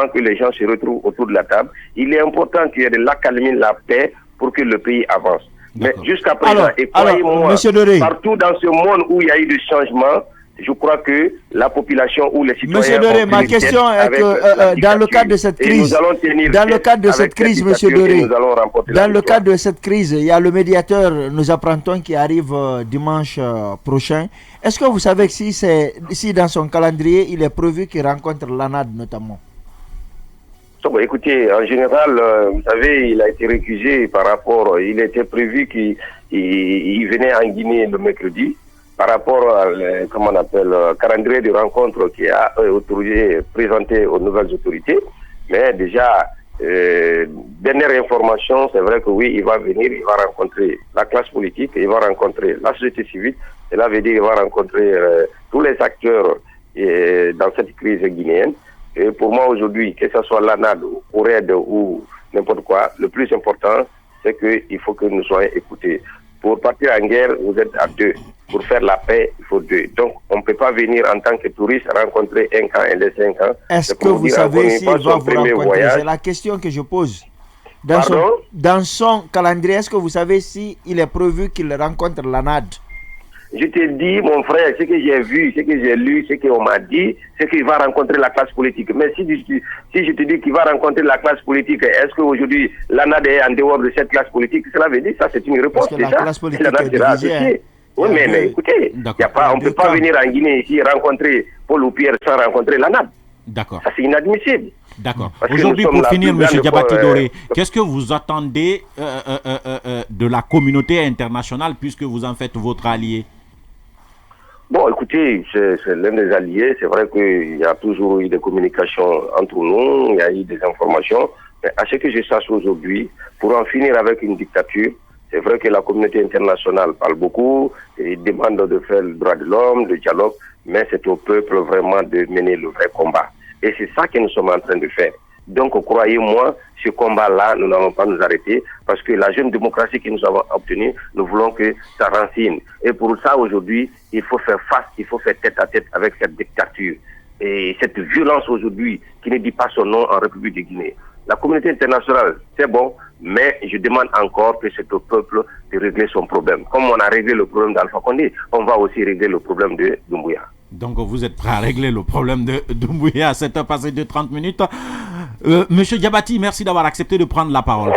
important que les gens se retrouvent autour de la table. Il est important qu'il y ait de l'accalmie, la paix pour que le pays avance. Mais jusqu'à présent, et croyez-moi, partout dans ce monde où il y a eu des changements, je crois que la population ou les citoyens... Monsieur Doré, ma question est que dans le cadre de cette crise, Monsieur Doré, dans le cadre de cette crise, il y a le médiateur, nous apprendons, qui arrive dimanche prochain. Est-ce que vous savez si dans son calendrier, il est prévu qu'il rencontre l'ANAD notamment? Écoutez, en général, vous savez, il a été récusé par rapport... Il était prévu qu'il venait en Guinée le mercredi. Par rapport à calendrier de rencontre qui a présenté aux nouvelles autorités. Mais déjà, dernière information, c'est vrai que oui, il va venir, il va rencontrer la classe politique, il va rencontrer la société civile, cela veut dire qu'il va rencontrer tous les acteurs dans cette crise guinéenne. Et pour moi aujourd'hui, que ce soit l'ANAD ou RED ou n'importe quoi, le plus important, c'est qu'il faut que nous soyons écoutés. Pour partir en guerre, vous êtes à deux. Pour faire la paix, il faut deux. Donc, on ne peut pas venir en tant que touriste rencontrer un camp et laisser un camp. Est-ce que vous savez s'il va vous rencontrer? C'est la question que je pose. Dans son calendrier, est-ce que vous savez s'il est prévu qu'il rencontre l'ANAD? Je te dis, mon frère, ce que j'ai vu, ce que j'ai lu, ce qu'on m'a dit, c'est qu'il va rencontrer la classe politique. Mais si je te dis qu'il va rencontrer la classe politique, est-ce qu'aujourd'hui, l'ANAD est en dehors de cette classe politique? Cela veut dire, ça c'est une réponse. Parce que la classe politique est divisée. Oui, mais écoutez, on ne peut pas venir en Guinée ici rencontrer Paul ou Pierre sans rencontrer l'ANAD. D'accord. Ça c'est inadmissible. D'accord. Aujourd'hui, pour finir, M. Diabaté Doré, qu'est-ce que vous attendez de la communauté internationale puisque vous en faites votre allié? Bon, écoutez, c'est l'un des alliés. C'est vrai qu'il y a toujours eu des communications entre nous, il y a eu des informations. Mais à ce que je sache aujourd'hui, pour en finir avec une dictature, c'est vrai que la communauté internationale parle beaucoup et demande de faire le droit de l'homme, le dialogue, mais c'est au peuple vraiment de mener le vrai combat. Et c'est ça que nous sommes en train de faire. Donc, croyez-moi, ce combat-là, nous n'allons pas nous arrêter parce que la jeune démocratie que nous avons obtenue, nous voulons que ça renseigne. Et pour ça, aujourd'hui, il faut faire face, il faut faire tête à tête avec cette dictature. Et cette violence aujourd'hui qui ne dit pas son nom en République de Guinée. La communauté internationale, c'est bon, mais je demande encore que c'est au peuple de régler son problème. Comme on a réglé le problème d'Alpha Condé, on va aussi régler le problème de Doumbouya. Donc vous êtes prêt à régler le problème de Doumbouya à 7h passées de 30 minutes. Monsieur Diabaté, merci d'avoir accepté de prendre la parole.